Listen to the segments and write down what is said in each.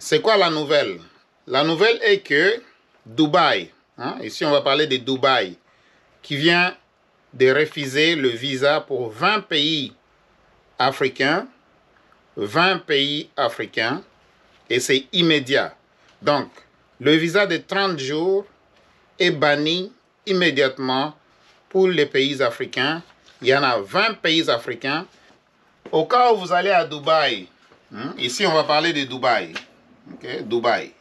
c'est quoi la nouvelle? La nouvelle est que Dubaï, ici on va parler de Dubaï, qui vient de refuser le visa pour 20 pays africains. 20 pays africains et c'est immédiat. Donc, le visa de 30 jours est banni immédiatement pour les pays africains. Il y en a 20 pays africains. Au cas où vous allez à Dubaï, ici on va parler de Dubaï. Okay? Dubaï.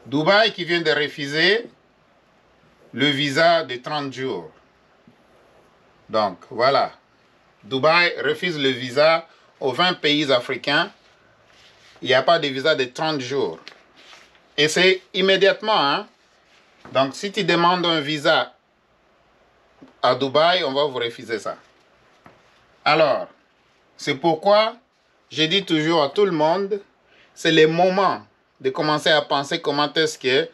Dubaï qui vient de refuser le visa de 30 jours. Donc, voilà. Dubaï refuse le visa aux 20 pays africains. Il n'y a pas de visa de 30 jours. Et c'est immédiatement. Donc, si tu demandes un visa à Dubaï, on va vous refuser ça. Alors, c'est pourquoi je dis toujours à tout le monde, c'est le moment de commencer à penser comment est-ce que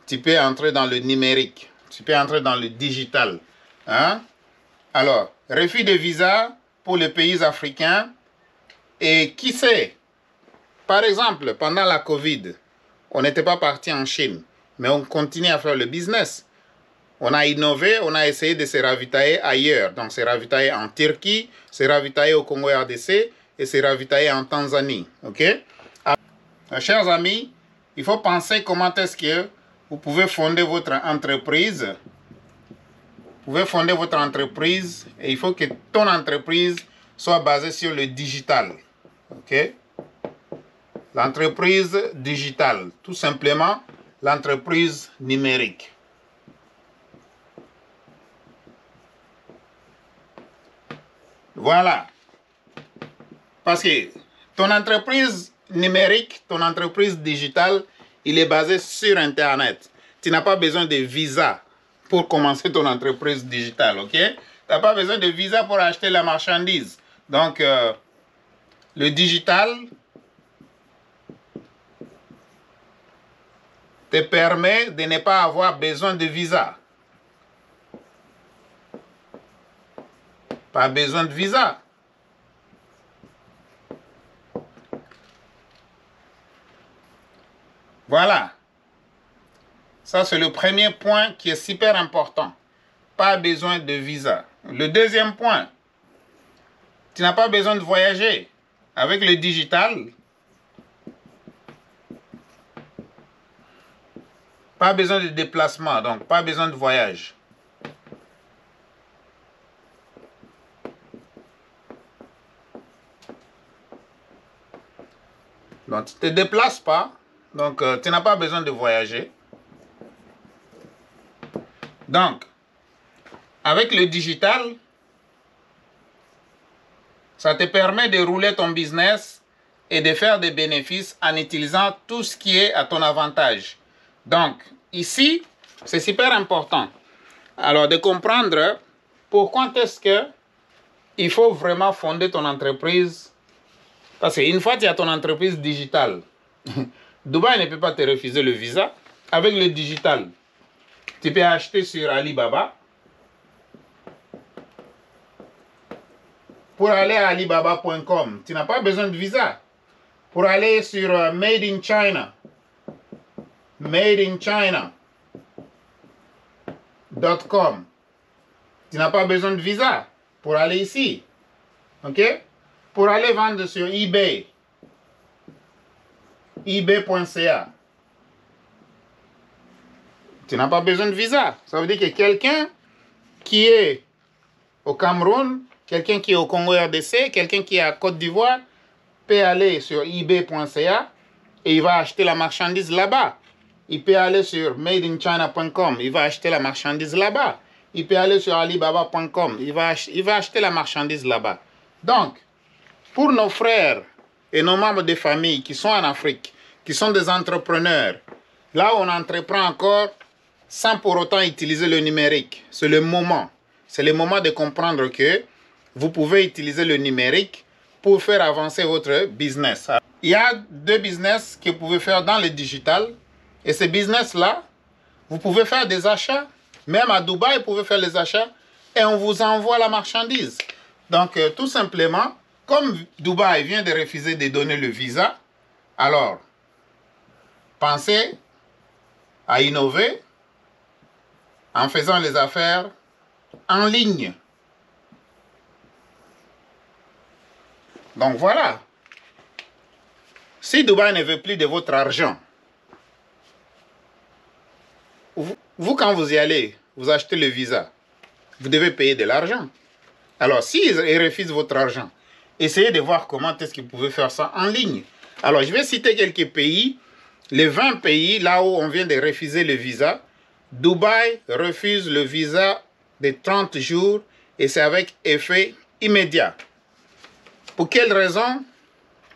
tu peux entrer dans le numérique. Tu peux entrer dans le digital. Alors, refus de visa pour les pays africains. Et qui sait, par exemple, pendant la Covid, on n'était pas parti en Chine, mais on continue à faire le business. On a innové, on a essayé de se ravitailler ailleurs. Donc, se ravitailler en Turquie, se ravitailler au Congo RDC et se ravitailler en Tanzanie. OK? Alors, chers amis, il faut penser comment est-ce que vous pouvez fonder votre entreprise. Vous pouvez fonder votre entreprise et il faut que ton entreprise soit basée sur le digital. OK? L'entreprise digitale, tout simplement l'entreprise numérique. Voilà. Parce que ton entreprise numérique, ton entreprise digitale, il est basé sur Internet. Tu n'as pas besoin de visa pour commencer ton entreprise digitale, ok? Tu n'as pas besoin de visa pour acheter la marchandise. Donc, le digital te permet de ne pas avoir besoin de visa. Pas besoin de visa. Voilà. Ça, c'est le premier point qui est super important. Pas besoin de visa. Le deuxième point, tu n'as pas besoin de voyager. Avec le digital, pas besoin de déplacement, donc pas besoin de voyage. Donc, tu ne te déplaces pas, donc tu n'as pas besoin de voyager. Donc, avec le digital, ça te permet de rouler ton business et de faire des bénéfices en utilisant tout ce qui est à ton avantage. Donc, ici, c'est super important. Alors, de comprendre pourquoi est-ce que il faut vraiment fonder ton entreprise. Parce qu'une fois que tu as ton entreprise digitale, Dubaï ne peut pas te refuser le visa. Avec le digital, tu peux acheter sur Alibaba. Pour aller à alibaba.com, tu n'as pas besoin de visa. Pour aller sur Made in China, madeinchina.com, tu n'as pas besoin de visa pour aller ici. OK? Pour aller vendre sur eBay, ebay.ca, tu n'as pas besoin de visa. Ça veut dire que quelqu'un qui est au Cameroun, quelqu'un qui est au Congo RDC, quelqu'un qui est à Côte d'Ivoire, peut aller sur ebay.ca et il va acheter la marchandise là-bas. Il peut aller sur madeinchina.com, il va acheter la marchandise là-bas. Il peut aller sur alibaba.com, il va acheter la marchandise là-bas. Donc, pour nos frères et nos membres de famille qui sont en Afrique, qui sont des entrepreneurs, là où on entreprend encore sans pour autant utiliser le numérique, c'est le moment. C'est le moment de comprendre que vous pouvez utiliser le numérique pour faire avancer votre business. Il y a deux business que vous pouvez faire dans le digital. Et ces business-là, vous pouvez faire des achats. Même à Dubaï, vous pouvez faire les achats et on vous envoie la marchandise. Donc, tout simplement, comme Dubaï vient de refuser de donner le visa, Alors, pensez à innover en faisant les affaires en ligne. Donc voilà. Si Dubaï ne veut plus de votre argent, vous quand vous y allez, vous achetez le visa, vous devez payer de l'argent. Alors, s'ils refusent votre argent, essayez de voir comment est-ce qu'ils pouvaient faire ça en ligne. Alors, je vais citer quelques pays. Les 20 pays, là où on vient de refuser le visa, Dubaï refuse le visa de 30 jours et c'est avec effet immédiat. Pour quelle raison?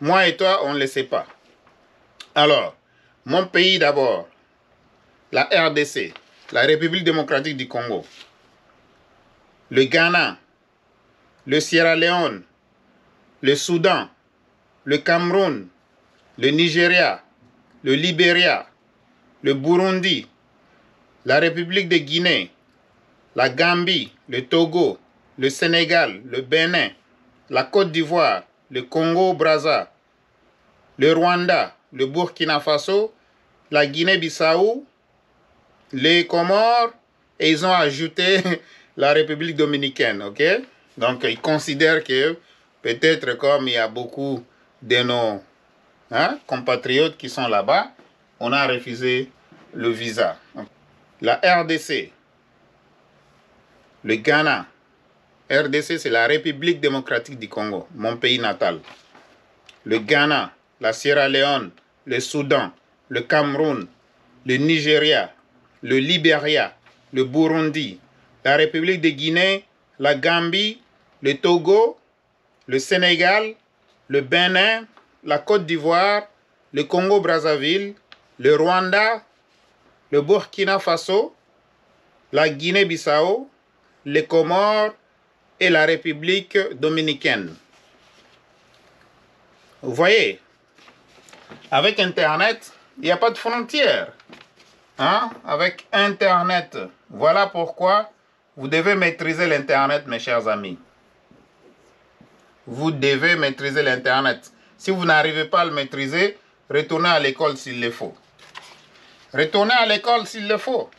Moi et toi, on ne le sait pas. Alors, mon pays d'abord, la RDC, la République démocratique du Congo, le Ghana, le Sierra Leone, le Soudan, le Cameroun, le Nigeria, le Libéria, le Burundi, la République de Guinée, la Gambie, le Togo, le Sénégal, le Bénin, la Côte d'Ivoire, le Congo-Brazza, le Rwanda, le Burkina Faso, la Guinée-Bissau, les Comores, et ils ont ajouté la République dominicaine, ok? Donc, ils considèrent que peut-être comme il y a beaucoup de nos compatriotes qui sont là-bas, on a refusé le visa. La RDC, le Ghana, RDC c'est la République démocratique du Congo, mon pays natal. Le Ghana, la Sierra Leone, le Soudan, le Cameroun, le Nigeria, le Libéria, le Burundi, la République de Guinée, la Gambie, le Togo, le Sénégal, le Bénin, la Côte d'Ivoire, le Congo-Brazzaville, le Rwanda, le Burkina Faso, la Guinée-Bissau, les Comores et la République dominicaine. Vous voyez, avec Internet, il n'y a pas de frontières. Avec Internet, voilà pourquoi vous devez maîtriser l'Internet, mes chers amis. Vous devez maîtriser l'Internet. Si vous n'arrivez pas à le maîtriser, retournez à l'école s'il le faut. Retournez à l'école s'il le faut.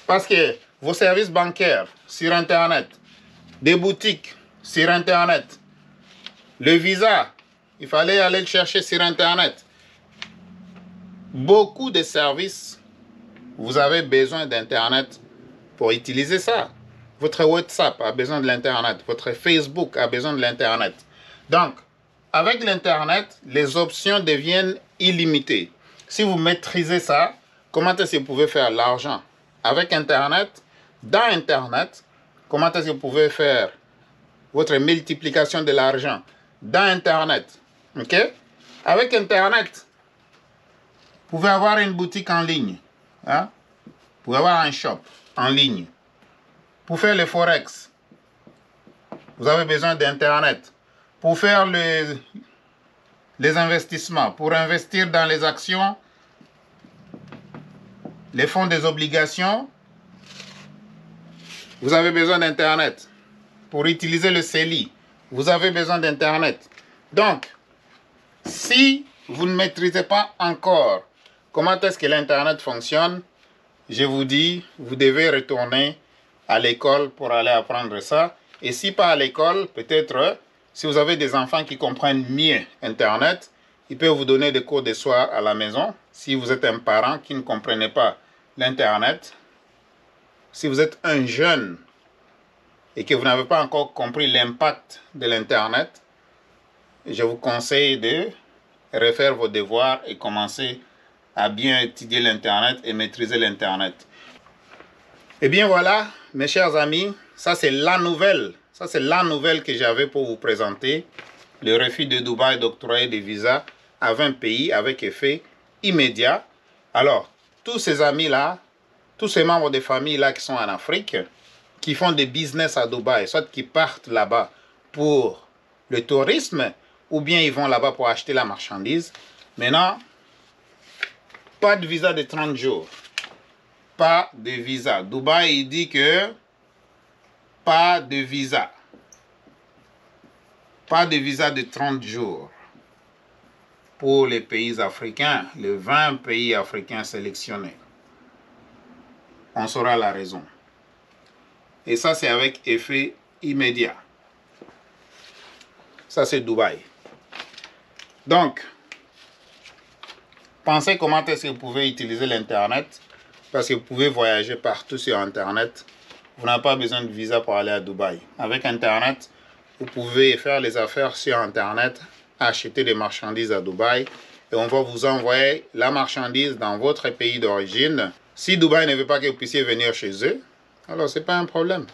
Parce que vos services bancaires sur Internet, des boutiques sur Internet, le visa, il fallait aller le chercher sur Internet. Beaucoup de services, vous avez besoin d'Internet pour utiliser ça. Votre WhatsApp a besoin de l'Internet. Votre Facebook a besoin de l'Internet. Donc, avec l'Internet, les options deviennent illimitées. Si vous maîtrisez ça, comment est-ce que vous pouvez faire l'argent? Avec Internet, dans Internet, comment est-ce que vous pouvez faire votre multiplication de l'argent? Dans Internet. OK? Avec Internet, vous pouvez avoir une boutique en ligne. Vous pouvez avoir un shop en ligne. Pour faire le forex, vous avez besoin d'Internet. Pour faire les investissements, pour investir dans les actions, les fonds des obligations, vous avez besoin d'Internet. Pour utiliser le CELI, vous avez besoin d'Internet. Donc, si vous ne maîtrisez pas encore comment est-ce que l'Internet fonctionne, je vous dis, vous devez retourner à l'école pour aller apprendre ça. Et si pas à l'école, peut-être, si vous avez des enfants qui comprennent mieux Internet, ils peuvent vous donner des cours de soir à la maison. Si vous êtes un parent qui ne comprenait pas l'Internet, si vous êtes un jeune et que vous n'avez pas encore compris l'impact de l'Internet, je vous conseille de refaire vos devoirs et commencer à bien étudier l'Internet et maîtriser l'Internet. Eh bien voilà, mes chers amis, ça c'est la nouvelle. Ça c'est la nouvelle que j'avais pour vous présenter. Le refus de Dubaï d'octroyer des visas à 20 pays avec effet immédiat. Alors, tous ces amis-là, tous ces membres de famille-là qui sont en Afrique, qui font des business à Dubaï, soit qui partent là-bas pour le tourisme, ou bien ils vont là-bas pour acheter la marchandise. Maintenant, pas de visa de 30 jours. Pas de visa. Dubaï, il dit que pas de visa. Pas de visa de 30 jours. pour les pays africains, les 20 pays africains sélectionnés. On saura la raison. Et ça, c'est avec effet immédiat. Ça, c'est Dubaï. Donc, pensez comment est-ce que vous pouvez utiliser l'Internet, parce que vous pouvez voyager partout sur Internet. Vous n'avez pas besoin de visa pour aller à Dubaï. Avec Internet, vous pouvez faire les affaires sur Internet, acheter des marchandises à Dubaï, et on va vous envoyer la marchandise dans votre pays d'origine. Si Dubaï ne veut pas que vous puissiez venir chez eux, alors ce n'est pas un problème.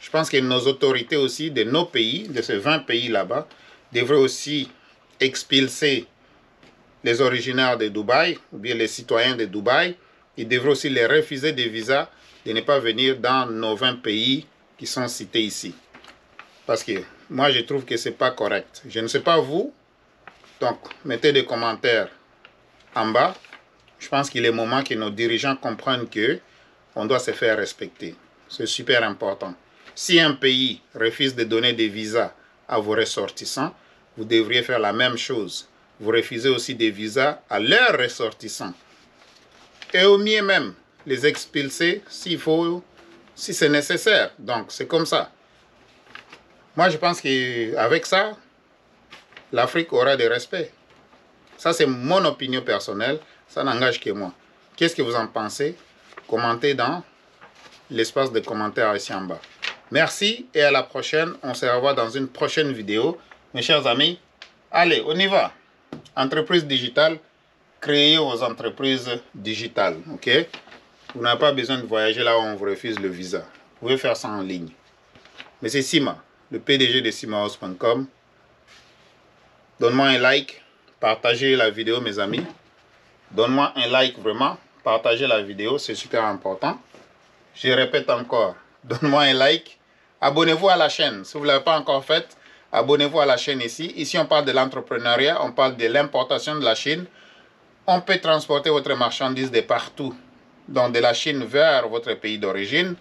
Je pense que nos autorités aussi, de nos pays, de ces 20 pays là-bas, devraient aussi expulser les originaires de Dubaï, ou bien les citoyens de Dubaï. Ils devraient aussi les refuser des visas de ne pas venir dans nos 20 pays qui sont cités ici. Parce que moi, je trouve que ce n'est pas correct. Je ne sais pas vous, donc mettez des commentaires en bas. Je pense qu'il est moment que nos dirigeants comprennent qu'on doit se faire respecter. C'est super important. Si un pays refuse de donner des visas à vos ressortissants, vous devriez faire la même chose. Vous refusez aussi des visas à leurs ressortissants. Et au mieux même, les expulser s'il faut, si c'est nécessaire. Donc, c'est comme ça. Moi, je pense qu'avec ça, l'Afrique aura du respect. Ça, c'est mon opinion personnelle. Ça n'engage que moi. Qu'est-ce que vous en pensez? Commentez dans l'espace de commentaires ici en bas. Merci et à la prochaine. On se revoit dans une prochaine vidéo. Mes chers amis, allez, on y va. Entreprise digitale, créez vos entreprises digitales. Ok? Vous n'avez pas besoin de voyager là où on vous refuse le visa. Vous pouvez faire ça en ligne. Mais c'est Sima, le PDG de simahouse.com. Donne-moi un like, partagez la vidéo, mes amis. Donne-moi un like vraiment, partagez la vidéo, c'est super important. Je répète encore, donne-moi un like. Abonnez-vous à la chaîne. Si vous ne l'avez pas encore fait, abonnez-vous à la chaîne ici. Ici, on parle de l'entrepreneuriat, on parle de l'importation de la Chine. On peut transporter votre marchandise de partout, donc de la Chine vers votre pays d'origine.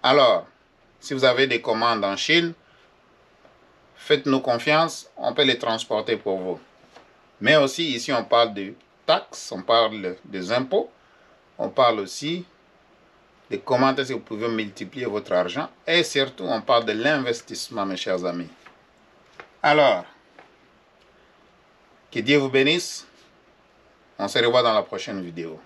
Alors, si vous avez des commandes en Chine, faites-nous confiance, on peut les transporter pour vous. Mais aussi, ici, on parle de taxes, on parle des impôts, on parle aussi de comment est-ce que vous pouvez multiplier votre argent. Et surtout, on parle de l'investissement, mes chers amis. Alors, que Dieu vous bénisse. On se revoit dans la prochaine vidéo.